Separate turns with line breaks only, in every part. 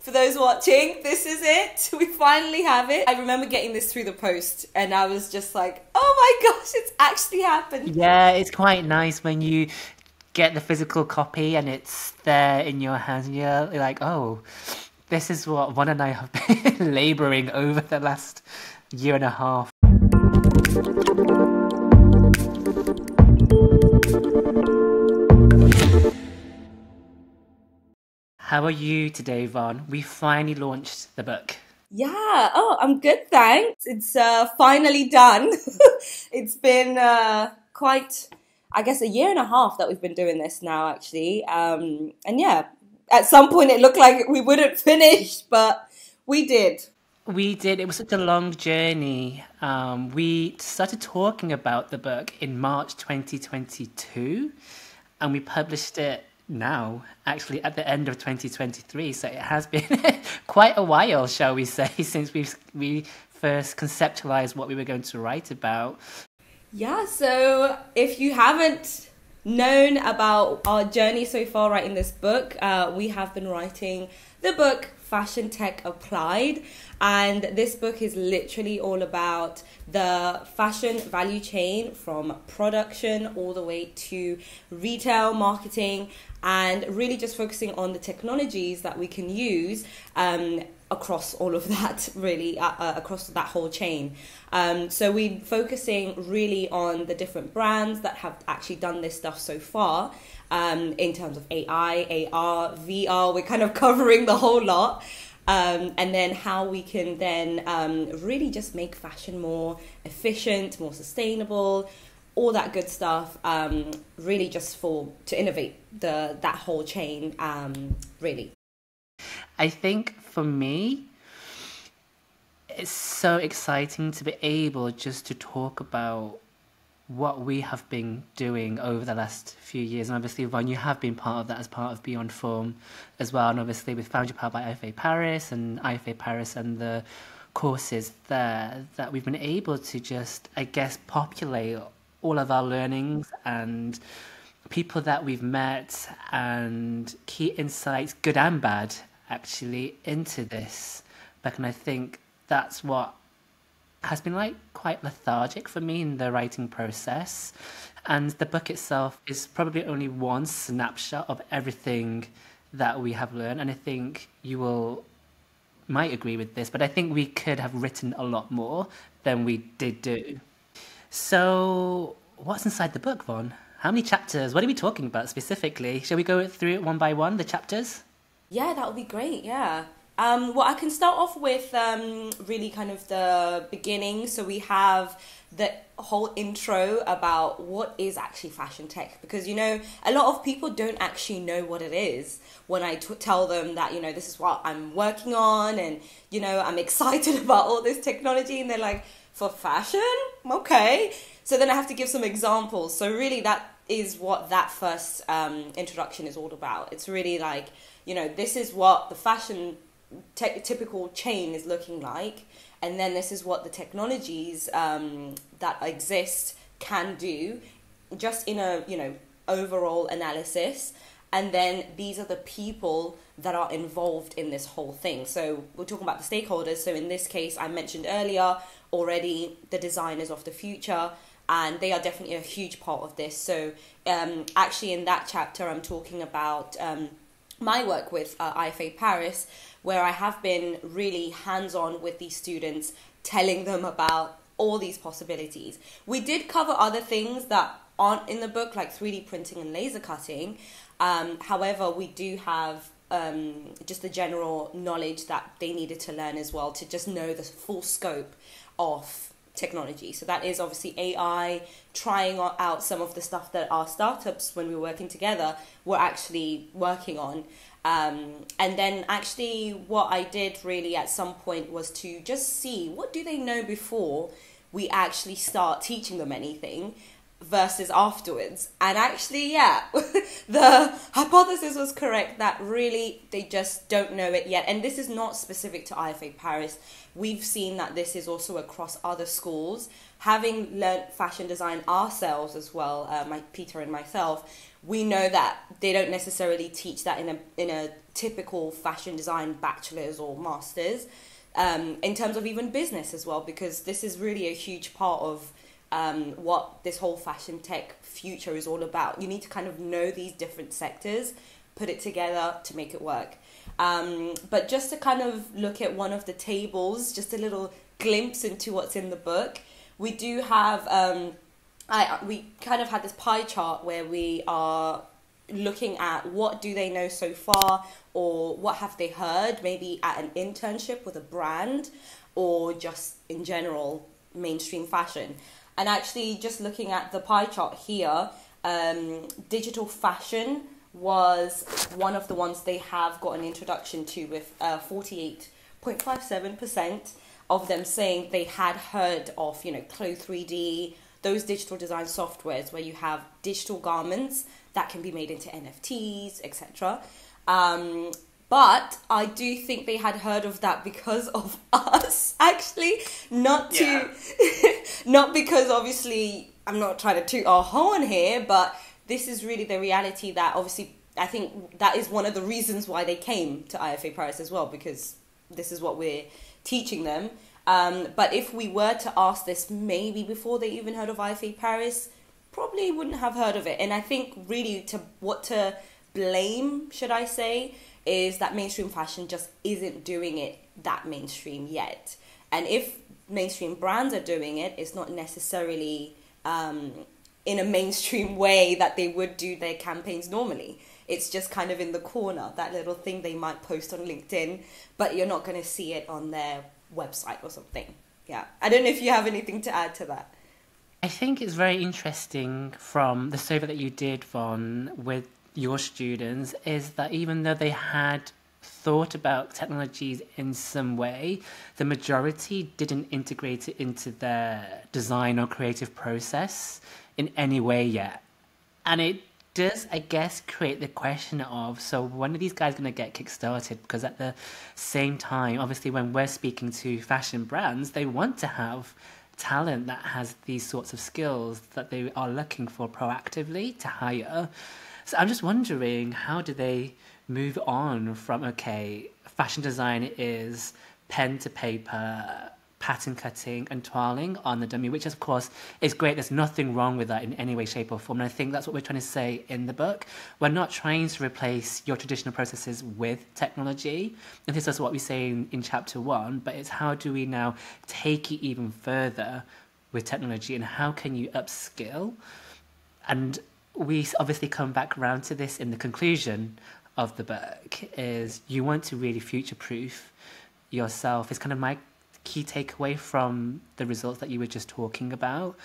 for those watching, this is it. We finally have it. I remember getting this through the post and I was just like, oh my gosh, it's actually happened.
Yeah, it's quite nice when you get the physical copy and it's there in your hands and you're like, oh, this is what Von and I have been laboring over the last year and a half. How are you today, Von? We finally launched the book.
Yeah, oh, I'm good, thanks. It's finally done. It's been quite, I guess, a year and a half that we've been doing this now, actually. And yeah, at some point it looked like we wouldn't finish, but we did.
We did. It was such a long journey. We started talking about the book in March 2022, and we published it now, actually, at the end of 2023. So it has been quite a while, shall we say, since we first conceptualized what we were going to write about.
Yeah, so if you haven't known about our journey so far writing this book, we have been writing the book Fashion Tech Applied, and this book is literally all about the fashion value chain from production all the way to retail marketing, and really just focusing on the technologies that we can use across all of that, really, across that whole chain. So we're focusing really on the different brands that have actually done this stuff so far, in terms of AI, AR, VR. We're kind of covering the whole lot. And then how we can then really just make fashion more efficient, more sustainable, all that good stuff, really just to innovate that whole chain, really.
I think for me, it's so exciting to be able just to talk about what we have been doing over the last few years. And obviously, Von, you have been part of that as part of Beyond Form as well. And obviously with Foundry Powered by IFA Paris and IFA Paris and the courses there, that we've been able to just, I guess, populate all of our learnings and people that we've met and key insights, good and bad, actually, into this book. And I think that's what has been like quite lethargic for me in the writing process. And the book itself is probably only one snapshot of everything that we have learned. And I think might agree with this, but I think we could have written a lot more than we did do. So what's inside the book, Von? How many chapters? What are we talking about specifically? Shall we go through it one by one, the chapters?
Yeah, that would be great, yeah. Well, I can start off with really kind of the beginning. So we have the whole intro about what is actually fashion tech, because, you know, a lot of people don't actually know what it is when I tell them that, you know, this is what I'm working on and, you know, I'm excited about all this technology, and they're like, for fashion? Okay. So then I have to give some examples. So really that is what that first introduction is all about. It's really like, you know, this is what the fashion typical chain is looking like, and then this is what the technologies that exist can do, just in a, you know, overall analysis. And then these are the people that are involved in this whole thing. So we're talking about the stakeholders. So in this case, I mentioned earlier already the designers of the future, and they are definitely a huge part of this. So actually in that chapter, I'm talking about my work with IFA Paris, where I have been really hands-on with these students, telling them about all these possibilities. We did cover other things that aren't in the book, like 3D printing and laser cutting. However, we do have just the general knowledge that they needed to learn as well, to just know the full scope of technology. So that is obviously AI, trying out some of the stuff that our startups, when we were working together, were actually working on. And then actually what I did really at some point was to just see what do they know before we actually start teaching them anything, versus afterwards. And actually, yeah, the hypothesis was correct that really they just don't know it yet. And this is not specific to IFA Paris. We've seen that this is also across other schools. Having learnt fashion design ourselves as well, Peter and myself, we know that they don't necessarily teach that in a typical fashion design bachelor's or master's, in terms of even business as well, because this is really a huge part of what this whole fashion tech future is all about. You need to kind of know these different sectors, put it together to make it work. But just to kind of look at one of the tables, just a little glimpse into what's in the book, we do have, we kind of had this pie chart where we are looking at what do they know so far, or what have they heard, maybe at an internship with a brand, or just in general mainstream fashion. And actually, just looking at the pie chart here, digital fashion was one of the ones they have got an introduction to, with 48.57% of them saying they had heard of, Clo 3D, those digital design softwares where you have digital garments that can be made into NFTs, etc. But I do think they had heard of that because of us, actually, not because obviously I'm not trying to toot our horn here, but this is really the reality that obviously I think that is one of the reasons why they came to IFA Paris as well, because this is what we're teaching them. But if we were to ask this maybe before they even heard of IFA Paris, probably wouldn't have heard of it. And I think really to blame, should I say, is that mainstream fashion just isn't doing it that mainstream yet. And if mainstream brands are doing it, it's not necessarily in a mainstream way that they would do their campaigns normally. It's just kind of in the corner, that little thing they might post on LinkedIn, but you're not going to see it on their website or something. Yeah. I don't know if you have anything to add to that.
I think it's very interesting from the survey that you did, Von, with your students, is that even though they had thought about technologies in some way, the majority didn't integrate it into their design or creative process in any way yet. And it does, I guess, create the question of, so when are these guys going to get kickstarted? Because at the same time, obviously, when we're speaking to fashion brands, they want to have talent that has these sorts of skills that they are looking for proactively to hire. So I'm just wondering, how do they move on from, okay, fashion design is pen to paper, pattern cutting and toiling on the dummy, which of course is great. There's nothing wrong with that in any way, shape or form. And I think that's what we're trying to say in the book. We're not trying to replace your traditional processes with technology. And this is what we say in chapter 1, but it's how do we now take it even further with technology, and how can you upskill? And we obviously come back around to this in the conclusion of the book, is you want to really future-proof yourself. It's kind of my key takeaway from the results that you were just talking about.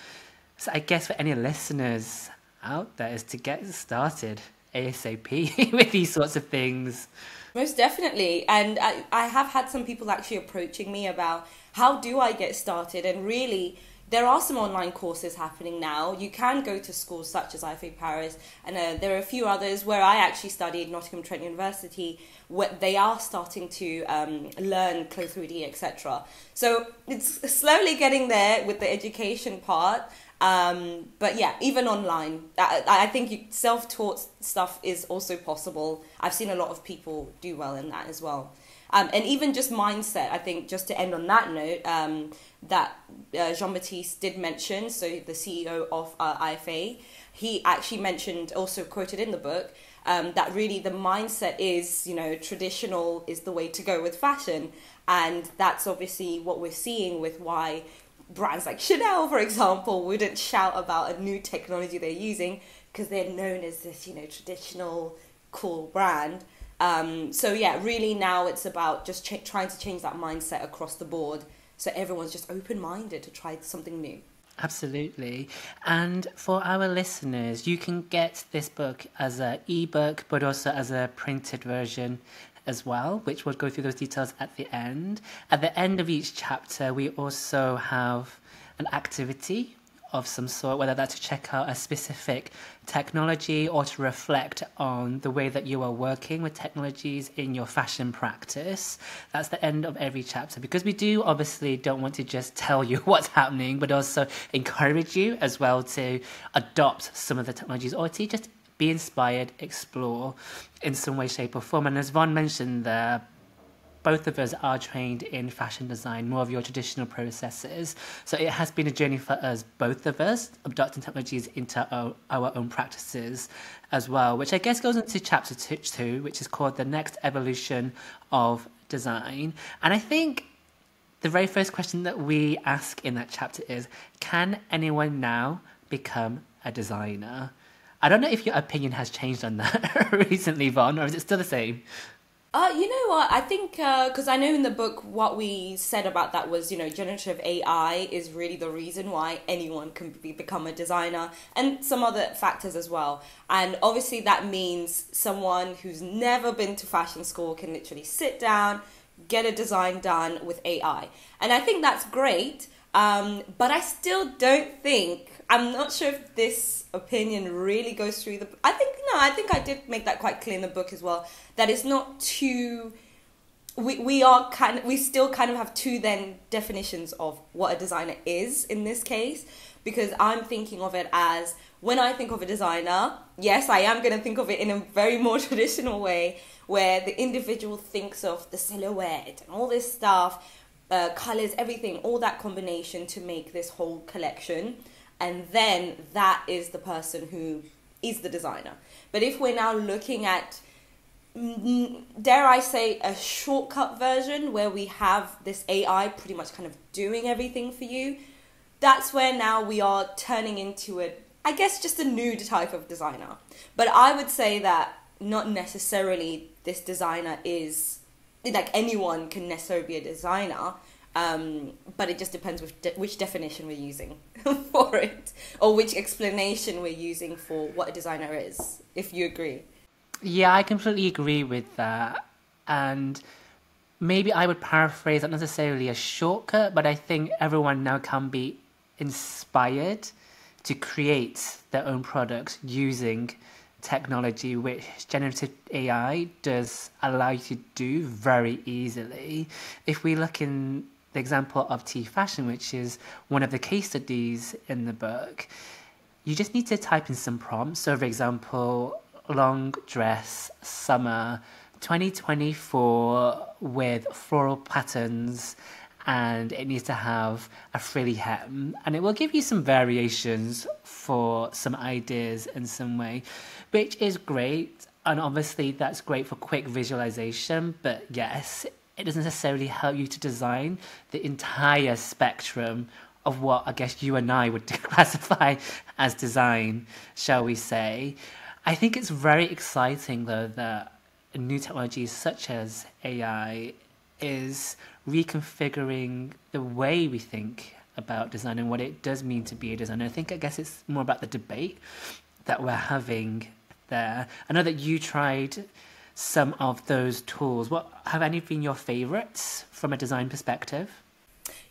So I guess for any listeners out there is to get started ASAP with these sorts of things.
Most definitely. And I have had some people actually approaching me about how do I get started, and really there are some online courses happening now. You can go to schools such as IFA Paris, and there are a few others where I actually studied, Nottingham Trent University, where they are starting to learn Clo 3D, etc. So it's slowly getting there with the education part. But yeah, even online, I think self-taught stuff is also possible. I've seen a lot of people do well in that as well. And even just mindset, I think, just to end on that note, that Jean-Baptiste did mention, so the CEO of IFA, he actually mentioned, also quoted in the book, that really the mindset is, traditional is the way to go with fashion. And that's obviously what we're seeing with why brands like Chanel, for example, wouldn't shout about a new technology they're using, because they're known as this, traditional, cool brand. So yeah, really now it's about just trying to change that mindset across the board, so everyone's just open-minded to try something new.
Absolutely. And for our listeners, you can get this book as an ebook, but also as a printed version as well, which we'll go through those details at the end. At the end of each chapter, we also have an activity of some sort, whether that's to check out a specific technology or to reflect on the way that you are working with technologies in your fashion practice. That's the end of every chapter, because we do obviously don't want to just tell you what's happening, but also encourage you as well to adopt some of the technologies or to just be inspired, explore in some way, shape or form. And as Von mentioned there, both of us are trained in fashion design, more of your traditional processes. So it has been a journey for us, both of us, adopting technologies into our own practices as well, which I guess goes into chapter 2, which is called The Next Evolution of Design. And I think the very first question that we ask in that chapter is, can anyone now become a designer? I don't know if your opinion has changed on that recently, Von, or is it still the same?
You know what? I think, because I know in the book what we said about that was, generative AI is really the reason why anyone can become a designer, and some other factors as well. And obviously that means someone who's never been to fashion school can literally sit down, get a design done with AI. And I think that's great, but I still don't think, I'm not sure if this opinion really goes through I think I did make that quite clear in the book as well, that it's not too, we still kind of have two then definitions of what a designer is in this case, because I'm thinking of it as, when I think of a designer, yes, I am going to think of it in a very more traditional way, where the individual thinks of the silhouette and all this stuff, colors, everything, all that combination to make this whole collection. And then that is the person who is the designer. But if we're now looking at, dare I say, a shortcut version where we have this AI pretty much kind of doing everything for you, that's where now we are turning into I guess just a new type of designer. But I would say that not necessarily this designer is, like, anyone can necessarily be a designer. But it just depends which definition we're using for it, or which explanation we're using for what a designer is, if you agree.
Yeah, I completely agree with that. And maybe I would paraphrase, not necessarily a shortcut, but I think everyone now can be inspired to create their own products using technology, which generative AI does allow you to do very easily. If we look in the example of T fashion, which is one of the case studies in the book, you just need to type in some prompts. So, for example, long dress, summer 2024 with floral patterns, and it needs to have a frilly hem, and it will give you some variations for some ideas in some way, which is great. And obviously that's great for quick visualization, but yes, it doesn't necessarily help you to design the entire spectrum of what I guess you and I would classify as design, shall we say. I think it's very exciting though that new technologies such as AI is reconfiguring the way we think about design and what it does mean to be a designer. I guess it's more about the debate that we're having there. I know that you tried some of those tools. What have any been your favorites from a design perspective?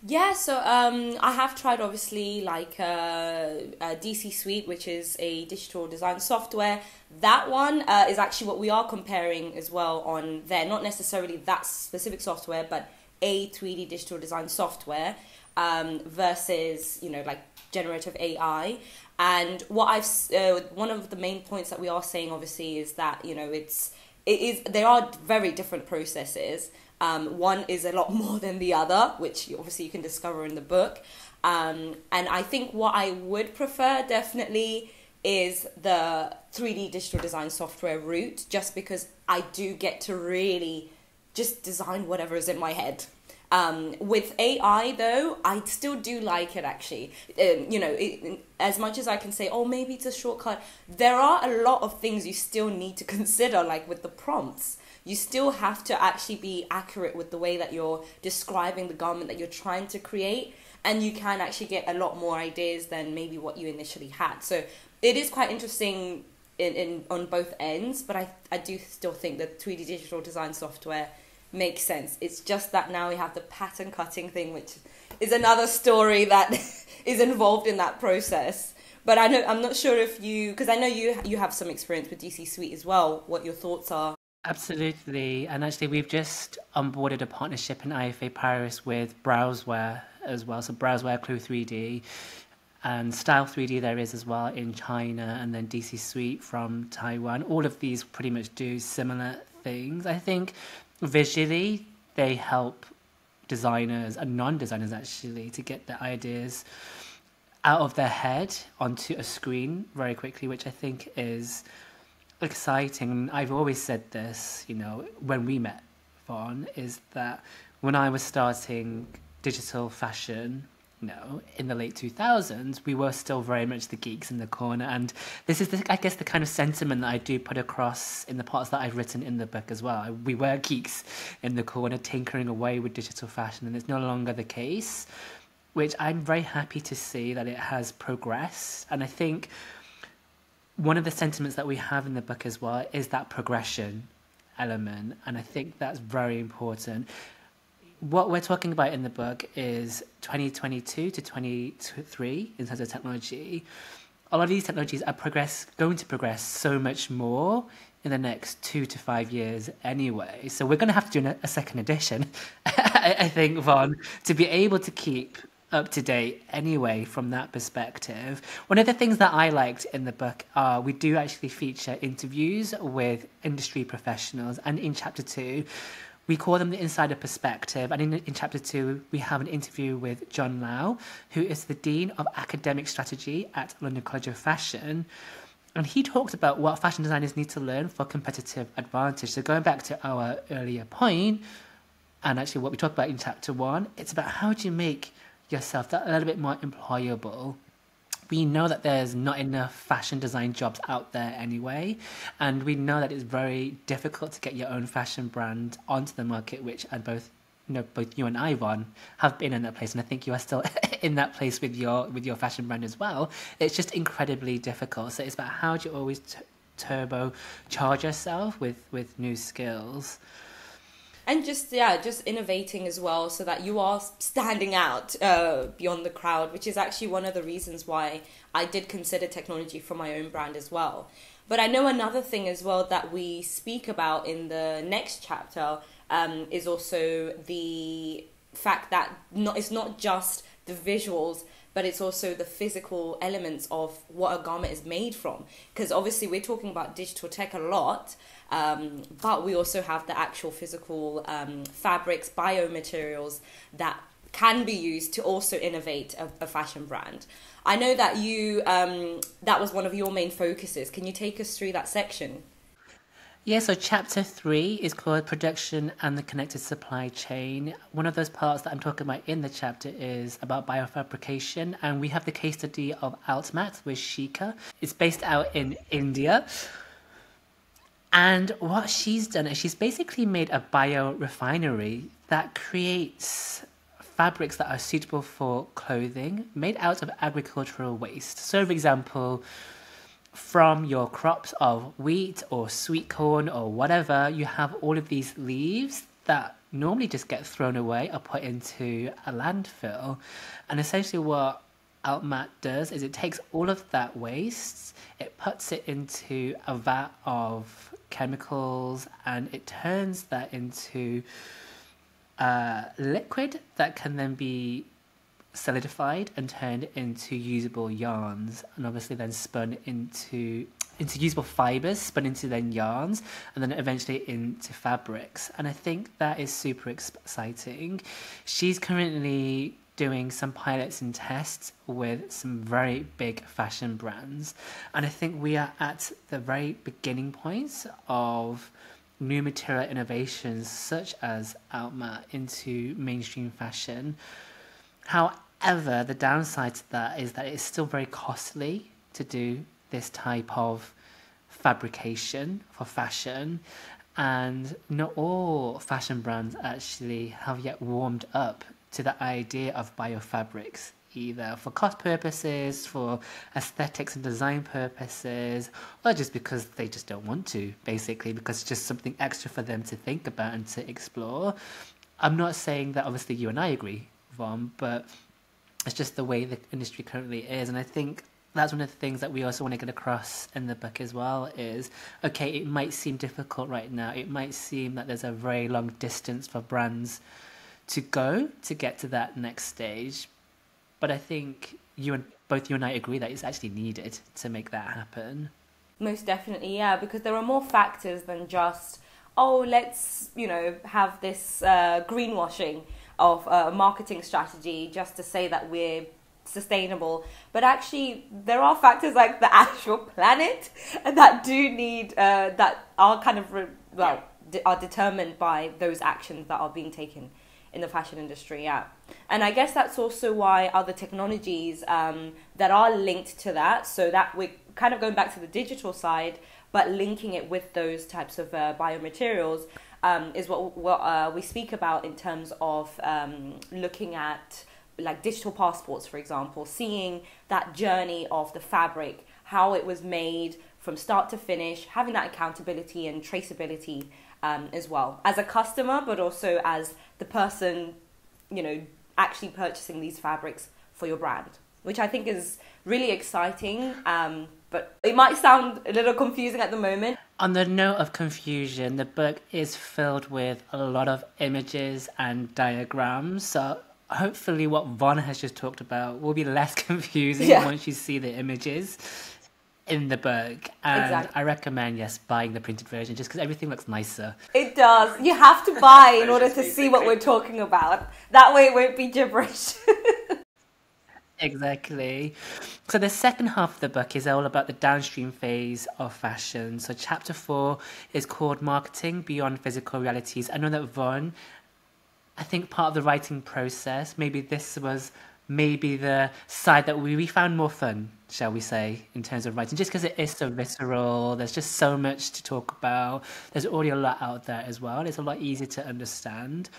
Yeah, so I have tried obviously like DC Suite, which is a digital design software. That one is actually what we are comparing as well on there. Not necessarily that specific software, but a 3D digital design software versus, like generative AI. And what one of the main points that we are saying obviously is that, there are very different processes. One is a lot more than the other, which obviously you can discover in the book. And I think what I would prefer definitely is the 3D digital design software route, just because I do get to really just design whatever is in my head. With AI though, I still do like it actually. As much as I can say, oh, maybe it's a shortcut, there are a lot of things you still need to consider, like with the prompts. You still have to actually be accurate with the way that you're describing the garment that you're trying to create, and you can actually get a lot more ideas than maybe what you initially had. So it is quite interesting on both ends, but I do still think that 3D digital design software makes sense. It's just that now we have the pattern cutting thing, which is another story that is involved in that process. But I'm not sure if because I know you have some experience with DC Suite as well, what your thoughts are.
Absolutely. And actually, we've just onboarded a partnership in IFA Paris with Browseware as well. So Browseware Clue 3D and Style 3D there is as well in China, and then DC Suite from Taiwan. All of these pretty much do similar things. I think visually they help designers and non-designers actually to get their ideas out of their head onto a screen very quickly, which I think is exciting. I've always said this, when we met, Vaughn, is that when I was starting digital fashion, in the late 2000s, we were still very much the geeks in the corner. And this is, I guess, the kind of sentiment that I do put across in the parts that I've written in the book as well. We were geeks in the corner, tinkering away with digital fashion, and it's no longer the case, which I'm very happy to see that it has progressed. And I think one of the sentiments that we have in the book as well is that progression element. And I think that's very important. What we're talking about in the book is 2022 to 2023 in terms of technology. A lot of these technologies are going to progress so much more in the next 2 to 5 years anyway. So we're going to have to do a second edition, I think, Vaughn, to be able to keep up to date anyway from that perspective. One of the things that I liked in the book are we do actually feature interviews with industry professionals, and in chapter 2 we call them the insider perspective. And in chapter 2, we have an interview with John Lau, who is the Dean of Academic Strategy at London College of Fashion. And he talked about what fashion designers need to learn for competitive advantage. So going back to our earlier point, and actually what we talked about in chapter 1, it's about how do you make yourself that a little bit more employable. We know that there's not enough fashion design jobs out there anyway, and we know that it's very difficult to get your own fashion brand onto the market, which both you and I, Yvonne, have been in that place, and I think you are still in that place with your fashion brand as well. It's just incredibly difficult. So it's about how do you always turbo charge yourself with new skills.
And just innovating as well, so that you are standing out beyond the crowd, which is actually one of the reasons why I did consider technology for my own brand as well. But I know another thing as well that we speak about in the next chapter is also the fact that it's not just the visuals, but it's also the physical elements of what a garment is made from. Because obviously we're talking about digital tech a lot, but we also have the actual physical fabrics, biomaterials that can be used to also innovate a fashion brand. I know that that was one of your main focuses. Can you take us through that section?
Yeah, so chapter 3 is called Production and the Connected Supply Chain. One of those parts that I'm talking about in the chapter is about biofabrication, and we have the case study of Altmat with Shika. It's based out in India. And what she's done is she's basically made a biorefinery that creates fabrics that are suitable for clothing made out of agricultural waste. So, for example, from your crops of wheat or sweet corn or whatever, you have all of these leaves that normally just get thrown away or put into a landfill. And essentially what Altmat does is it takes all of that waste, it puts it into a vat of chemicals, and it turns that into liquid that can then be solidified and turned into usable yarns, and obviously then spun into usable fibers, spun into then yarns, and then eventually into fabrics. And I think that is super exciting. She's currently doing some pilots and tests with some very big fashion brands, and I think we are at the very beginning points of new material innovations such as Altmat into mainstream fashion. However, the downside to that is that it's still very costly to do this type of fabrication for fashion, and not all fashion brands actually have yet warmed up to the idea of biofabrics either for cost purposes, for aesthetics and design purposes, or just because they just don't want to, basically, because it's just something extra for them to think about and to explore. I'm not saying that obviously you and I agree, Vom, but it's just the way the industry currently is. And I think that's one of the things that we also want to get across in the book as well is, okay, it might seem difficult right now. It might seem that there's a very long distance for brands to go to get to that next stage. But I think both you and I agree that it's actually needed to make that happen.
Most definitely, yeah, because there are more factors than just, oh, let's, have this greenwashing of a marketing strategy just to say that we're sustainable. But actually, there are factors like the actual planet that do need, that are kind of, are determined by those actions that are being taken in the fashion industry, yeah. And I guess that's also why other technologies that are linked to that, so that we're kind of going back to the digital side, but linking it with those types of biomaterials, is what we speak about in terms of looking at like digital passports, for example, seeing that journey of the fabric, how it was made from start to finish, having that accountability and traceability as well, as a customer, but also as the person, actually purchasing these fabrics for your brand, which I think is really exciting. But it might sound a little confusing at the moment.
On the note of confusion, the book is filled with a lot of images and diagrams. So hopefully what Von has just talked about will be less confusing once you see the images in the book. And exactly. I recommend, yes, buying the printed version just because everything looks nicer.
It does. You have to buy in order to see what we're talking about. That way it won't be gibberish.
Exactly. So the second half of the book is all about the downstream phase of fashion. So chapter 4 is called Marketing Beyond Physical Realities. I know that Von, I think part of the writing process, maybe this was the side that we found more fun, shall we say, in terms of writing, just because it is so visceral. There's just so much to talk about. There's already a lot out there as well. It's a lot easier to understand.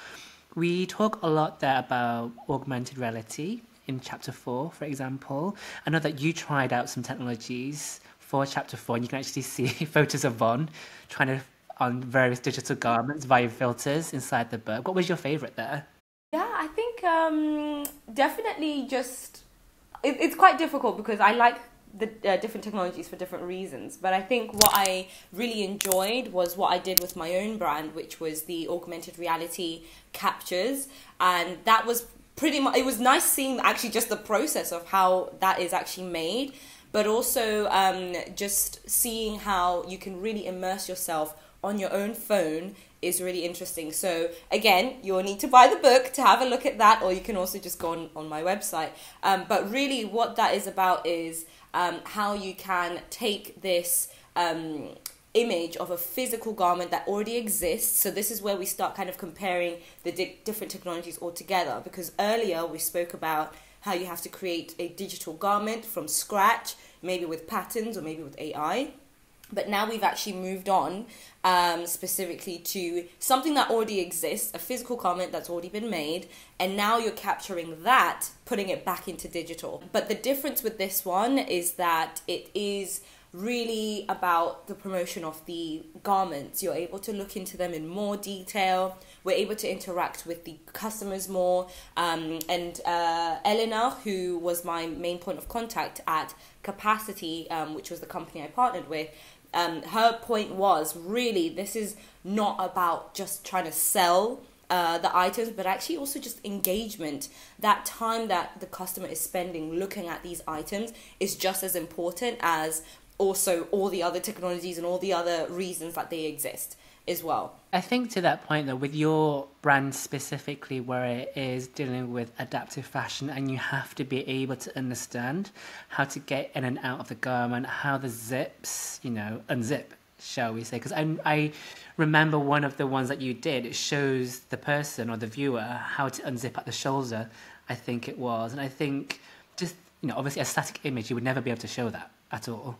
We talk a lot there about augmented reality in chapter 4, for example. I know that you tried out some technologies for chapter 4, and you can actually see photos of Von trying to on various digital garments via filters inside the book. What was your favourite there?
Yeah, I think definitely just... It's quite difficult because I like the different technologies for different reasons. But I think what I really enjoyed was what I did with my own brand, which was the augmented reality captures. And that was pretty much... It was nice seeing actually just the process of how that is actually made. But also just seeing how you can really immerse yourself on your own phone is really interesting. So again, you'll need to buy the book to have a look at that, or you can also just go on my website. But really what that is about is how you can take this image of a physical garment that already exists. So this is where we start kind of comparing the different technologies all together, because earlier we spoke about how you have to create a digital garment from scratch, maybe with patterns or maybe with AI. But now we've actually moved on specifically to something that already exists, a physical garment that's already been made, and now you're capturing that, putting it back into digital. But the difference with this one is that it is really about the promotion of the garments. You're able to look into them in more detail. We're able to interact with the customers more. And Eleanor, who was my main point of contact at Capacity, which was the company I partnered with, her point was really this is not about just trying to sell the items, but actually also just engagement. That time that the customer is spending looking at these items is just as important as also all the other technologies and all the other reasons that they exist as well.
I think to that point though, with your brand specifically, where it is dealing with adaptive fashion and you have to be able to understand how to get in and out of the garment, how the zips, unzip, shall we say. Because I remember one of the ones that you did, it shows the person or the viewer how to unzip at the shoulder, I think it was. And I think just, obviously a static image, you would never be able to show that at all.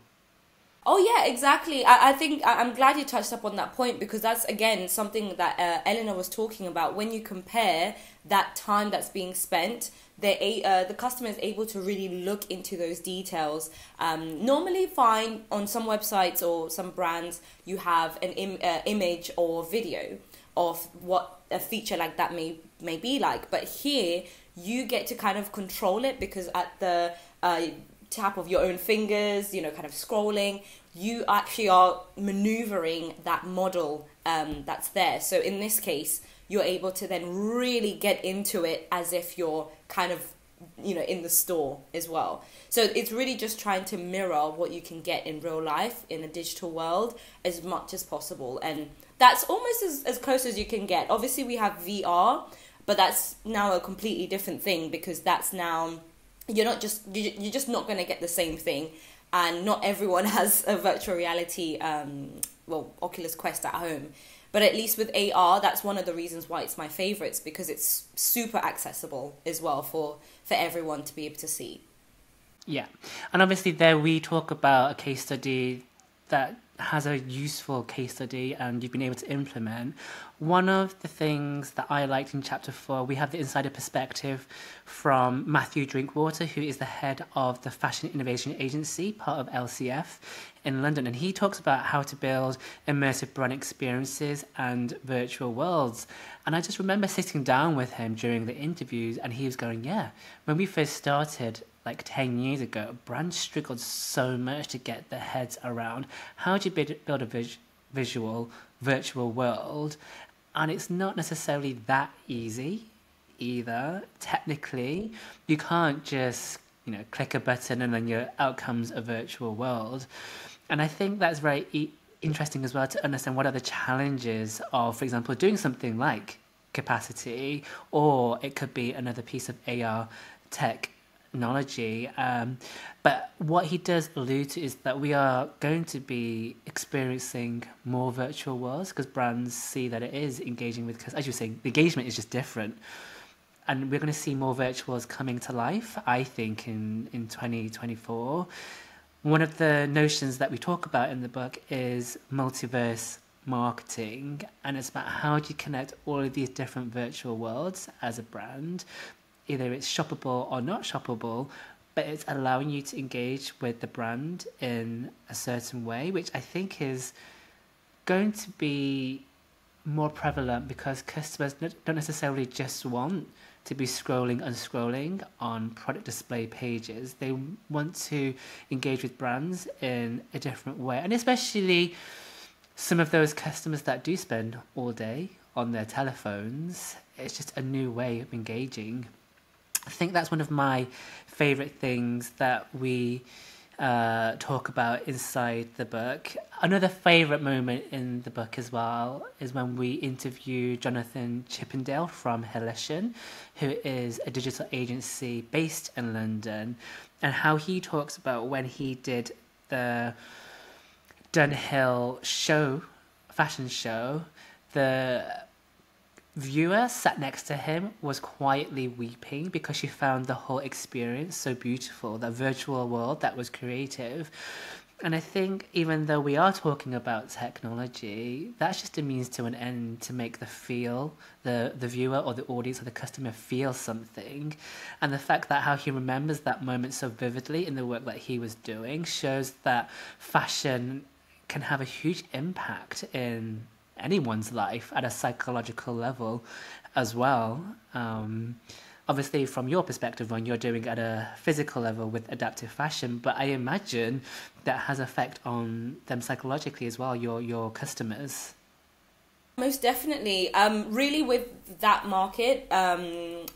Oh yeah, exactly. I think I'm glad you touched up on that point because that's again something that Eleanor was talking about. When you compare that time that's being spent, the customer is able to really look into those details. Normally, fine on some websites or some brands, you have an image or video of what a feature like that may be like. But here, you get to kind of control it because at the tap of your own fingers, kind of scrolling, you actually are maneuvering that model that's there. So in this case, you're able to then really get into it as if you're kind of, in the store as well. So it's really just trying to mirror what you can get in real life in a digital world as much as possible. And that's almost as close as you can get. Obviously, we have VR, but that's now a completely different thing because that's now... you're just not going to get the same thing, and not everyone has a virtual reality Oculus Quest at home, but at least with AR, that's one of the reasons why it's my favorites, because it's super accessible as well for everyone to be able to see.
Yeah, and obviously there we talk about a case study that has a useful case study and you've been able to implement. One of the things that I liked in chapter 4, we have the insider perspective from Matthew Drinkwater, who is the head of the Fashion Innovation Agency, part of LCF in London. And he talks about how to build immersive brand experiences and virtual worlds. And I just remember sitting down with him during the interviews and he was going, yeah, when we first started, like 10 years ago, brands struggled so much to get their heads around how do you build a visual virtual world, and it's not necessarily that easy either. Technically, you can't just click a button and then your out comes a virtual world. And I think that's very interesting as well to understand what are the challenges of, for example, doing something like capacity, or it could be another piece of AR technology. But what he does allude to is that we are going to be experiencing more virtual worlds because brands see that it is engaging with, because as you were saying, the engagement is just different. And we're going to see more virtuals coming to life, I think, in 2024. One of the notions that we talk about in the book is multiverse marketing, and it's about how do you connect all of these different virtual worlds as a brand. Either it's shoppable or not shoppable, but it's allowing you to engage with the brand in a certain way, which I think is going to be more prevalent because customers don't necessarily just want to be scrolling and scrolling on product display pages. They want to engage with brands in a different way. And especially some of those customers that do spend all day on their telephones, it's just a new way of engaging. I think that's one of my favourite things that we talk about inside the book. Another favourite moment in the book as well is when we interview Jonathan Chippendale from Hellition, who is a digital agency based in London, and how he talks about when he did the Dunhill fashion show, the viewer sat next to him was quietly weeping because she found the whole experience so beautiful, that virtual world that was creative. And I think even though we are talking about technology, that's just a means to an end to make the viewer or the audience or the customer feel something. And the fact that how he remembers that moment so vividly in the work that he was doing shows that fashion can have a huge impact in anyone's life at a psychological level as well. Obviously, from your perspective, when you're doing at a physical level with adaptive fashion, but I imagine that has effect on them psychologically as well, your customers.
Most definitely. Really with that market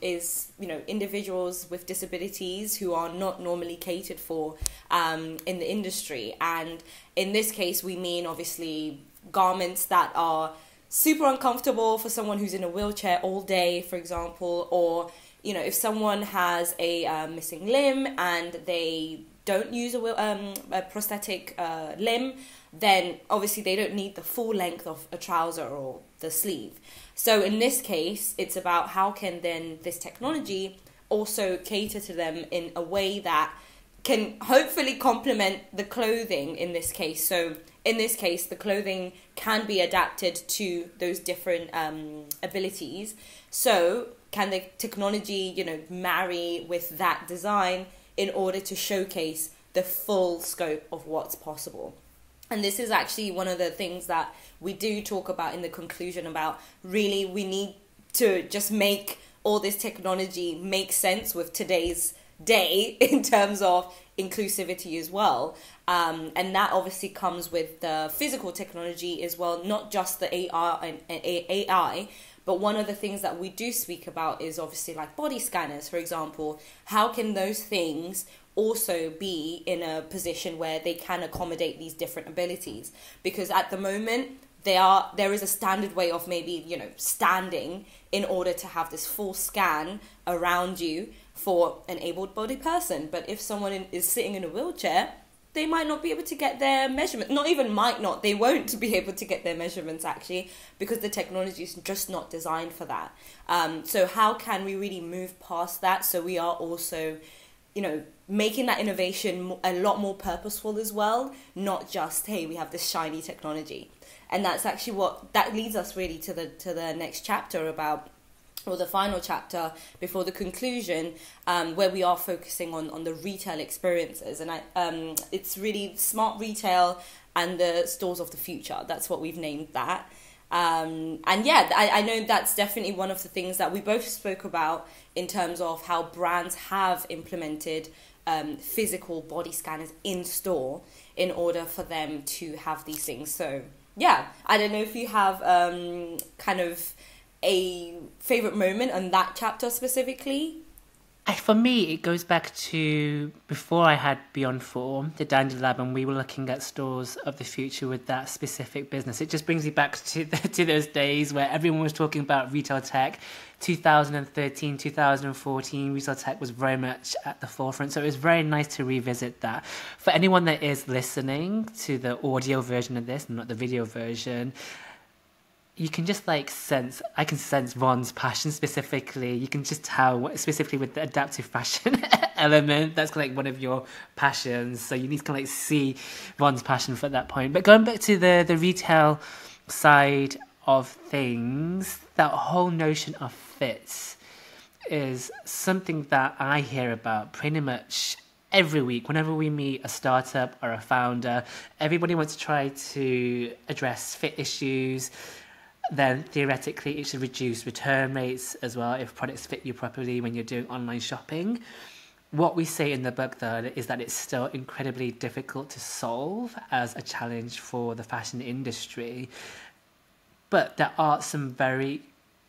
is, individuals with disabilities who are not normally catered for in the industry. And in this case, we mean obviously garments that are super uncomfortable for someone who's in a wheelchair all day, for example, or if someone has a missing limb and they don't use a prosthetic limb, then obviously they don't need the full length of a trouser or the sleeve. So in this case, it's about how can then this technology also cater to them in a way that can hopefully complement the clothing in this case. So in this case, the clothing can be adapted to those different abilities. So can the technology, marry with that design in order to showcase the full scope of what's possible? And this is actually one of the things that we do talk about in the conclusion about really we need to just make all this technology make sense with today's day in terms of inclusivity as well. And that obviously comes with the physical technology as well, not just the AR and AI, but one of the things that we do speak about is obviously like body scanners, for example. How can those things also be in a position where they can accommodate these different abilities? Because at the moment, there is a standard way of maybe, standing in order to have this full scan around you for an able-bodied person. But if someone is sitting in a wheelchair, they might not be able to get their measurement. Not even might not, they won't be able to get their measurements actually, because the technology is just not designed for that. So how can we really move past that so we are also, making that innovation a lot more purposeful as well, not just, hey, we have this shiny technology. And that's actually that leads us really to the next chapter about, or the final chapter before the conclusion, where we are focusing on the retail experiences. And it's really smart retail and the stores of the future. That's what we've named that. I know that's definitely one of the things that we both spoke about in terms of how brands have implemented physical body scanners in store in order for them to have these things. So yeah, I don't know if you have kind of a favorite moment on that chapter specifically.
For me, it goes back to before I had Beyond Form, the Dandy Lab, and we were looking at stores of the future with that specific business. It just brings me back to those days where everyone was talking about retail tech. 2013, 2014, retail tech was very much at the forefront. So it was very nice to revisit that. For anyone that is listening to the audio version of this, not the video version, you can just I can sense Von's passion specifically. You can just tell, specifically with the adaptive fashion element, that's one of your passions. So you need to see Von's passion for that point. But going back to the retail side of things, that whole notion of fits is something that I hear about pretty much every week. Whenever we meet a startup or a founder, everybody wants to try to address fit issues. Then theoretically it should reduce return rates as well if products fit you properly when you're doing online shopping. What we say in the book, though, is that it's still incredibly difficult to solve as a challenge for the fashion industry. But there are some very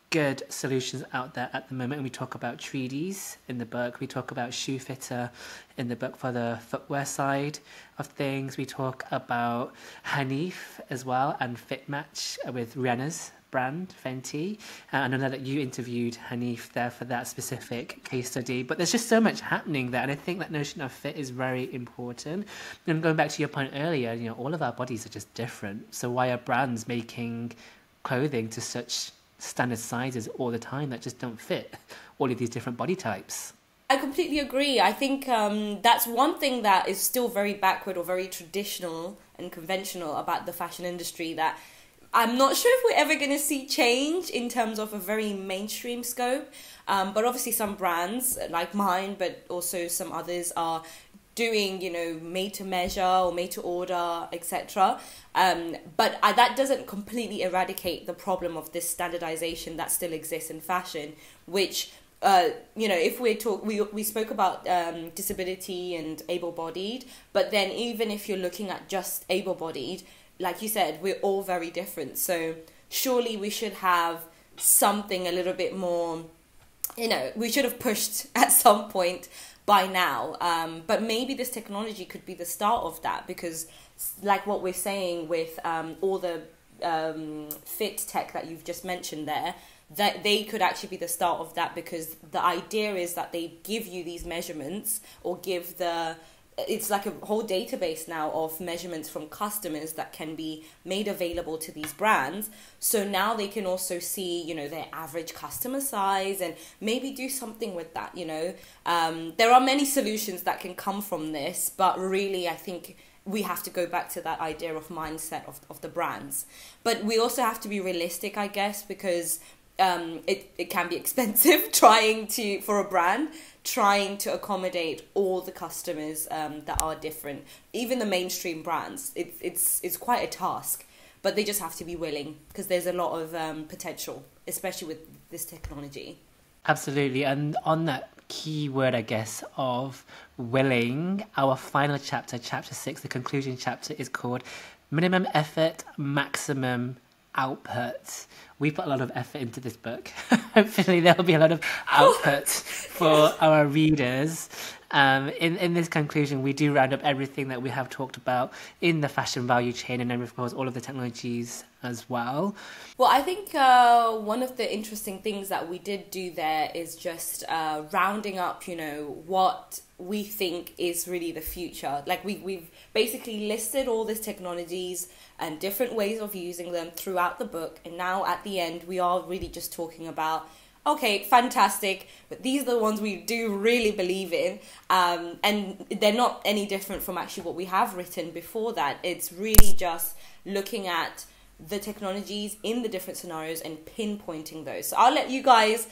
good solutions out there at the moment. And we talk about Treaties in the book. We talk about Shoe Fitter in the book for the footwear side of things. We talk about Hanif as well and Fitmatch with Rihanna's brand, Fenty. And I know that you interviewed Hanif there for that specific case study. But there's just so much happening there. And I think that notion of fit is very important. And going back to your point earlier, all of our bodies are just different. So why are brands making clothing to such standard sizes all the time that just don't fit all of these different body types?
I completely agree. I think that's one thing that is still very backward or very traditional and conventional about the fashion industry, that I'm not sure if we're ever going to see change in terms of a very mainstream scope. But obviously some brands like mine, but also some others, are doing, made to measure or made to order, etc. But that doesn't completely eradicate the problem of this standardization that still exists in fashion, which, if we spoke about disability and able-bodied, but then even if you're looking at just able-bodied, like you said, we're all very different. So surely we should have something a little bit more, we should have pushed at some point by now, but maybe this technology could be the start of that, because like what we're saying with all the fit tech that you've just mentioned there, that they could actually be the start of that, because the idea is that they give you these measurements or give the it's like a whole database now of measurements from customers that can be made available to these brands. So now they can also see, you know, their average customer size and maybe do something with that, you know. There are many solutions that can come from this, but really I think we have to go back to that idea of mindset of the brands. But we also have to be realistic, I guess, because it can be expensive for a brand trying to accommodate all the customers that are different. Even the mainstream brands, it's quite a task, but they just have to be willing, because there's a lot of potential, especially with this technology.
Absolutely. And on that key word, I guess, of willing, our final chapter, chapter 6, the conclusion chapter, is called Minimum Effort, Maximum Output. We put a lot of effort into this book. Hopefully there'll be a lot of output for our readers. In this conclusion, we do round up everything that we have talked about in the fashion value chain, and then of course all of the technologies as well.
Well, I think one of the interesting things that we did do there is just rounding up, you know, what we think is really the future. Like we've basically listed all these technologies and different ways of using them throughout the book, and now at the end we are really just talking about, okay, fantastic, but these are the ones we do really believe in, and they're not any different from actually what we have written before that. It's really just looking at the technologies in the different scenarios and pinpointing those. So I'll let you guys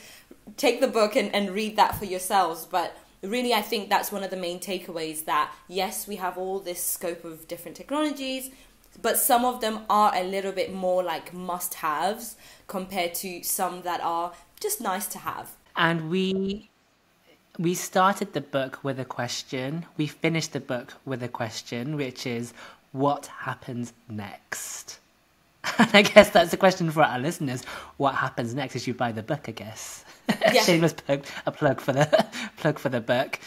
take the book and read that for yourselves, but really I think that's one of the main takeaways, that yes, we have all this scope of different technologies, but some of them are a little bit more like must-haves compared to some that are just nice to have.
And we started the book with a question. We finished the book with a question, which is, what happens next? And I guess that's the question for our listeners. What happens next is you buy the book, I guess. Yeah. Shameless plug for the book.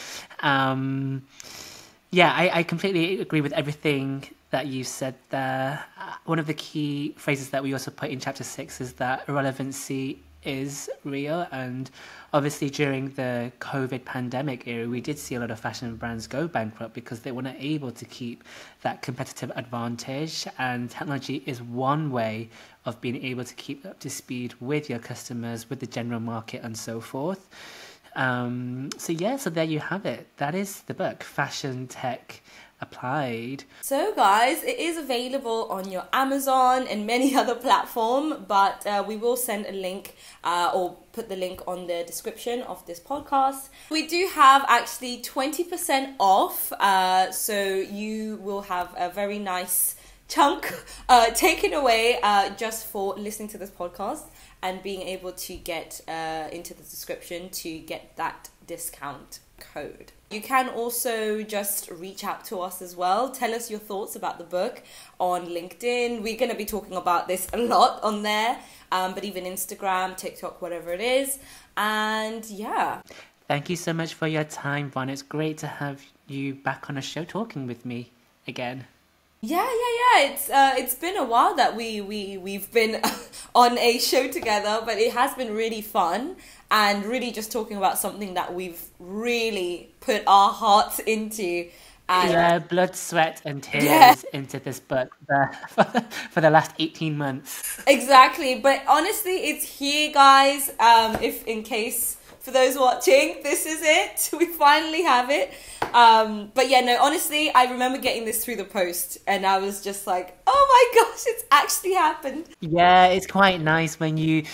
Yeah, I completely agree with everything that you said there. One of the key phrases that we also put in chapter 6 is that relevancy is real, and obviously during the COVID pandemic era we did see a lot of fashion brands go bankrupt because they weren't able to keep that competitive advantage, and technology is one way of being able to keep up to speed with your customers, with the general market and so forth. So there you have it. That is the book, Fashion Tech Applied.
So guys, it is available on your Amazon and many other platforms, but we will send a link or put the link on the description of this podcast. We do have actually 20% off, so you will have a very nice chunk taken away just for listening to this podcast and being able to get into the description to get that discount code. You can also just reach out to us as well. Tell us your thoughts about the book on LinkedIn. We're going to be talking about this a lot on there, but even Instagram, TikTok, whatever it is. And yeah.
Thank you so much for your time, Von. It's great to have you back on a show talking with me again.
Yeah. It's been a while that we've been on a show together, but it has been really fun and really just talking about something that we've really put our hearts into. And
blood, sweat and tears into this book for the last 18 months.
Exactly, but honestly, it's here, guys. If in case for those watching, this is it. We finally have it. But yeah, no, honestly, I remember getting this through the post and I was just like, oh my gosh, it's actually happened.
Yeah, it's quite nice when you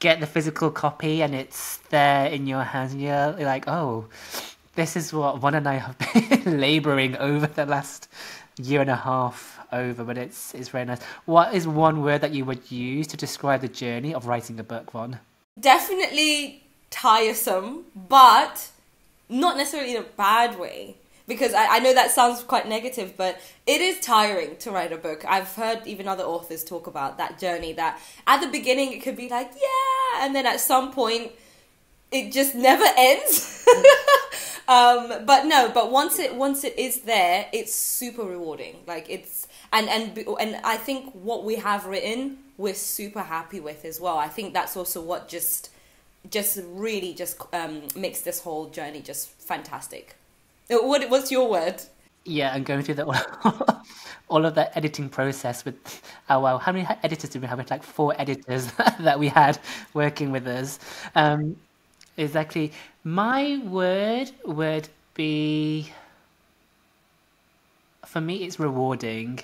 get the physical copy and it's there in your hands and you're like, oh, this is what Von and I have been labouring over the last year and a half over, but it's very nice. What is one word that you would use to describe the journey of writing a book, Von?
Definitely tiresome, but not necessarily in a bad way, because I know that sounds quite negative, but it is tiring to write a book. I've heard even other authors talk about that journey, that at the beginning it could be like, yeah, and then at some point it just never ends. But once it is there, it's super rewarding. Like it's and I think what we have written, we're super happy with as well. I think that's also what just really makes this whole journey just fantastic. What's your word?
Yeah, and going through the all of that editing process with, oh wow, how many editors did we have? We had like four editors that we had working with us. Um, exactly. My word would be, for me, it's rewarding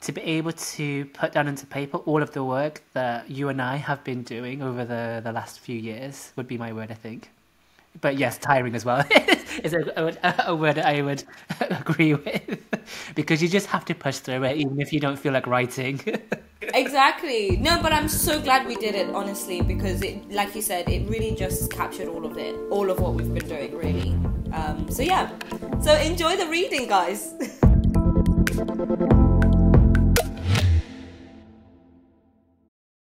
to be able to put down into paper all of the work that you and I have been doing over the last few years would be my word, I think. But yes, tiring as well is a word I would agree with because you just have to push through it even if you don't feel like writing.
Exactly. No, but I'm so glad we did it, honestly, because it, like you said, it really just captured all of it, all of what we've been doing, really. So yeah. So enjoy the reading, guys.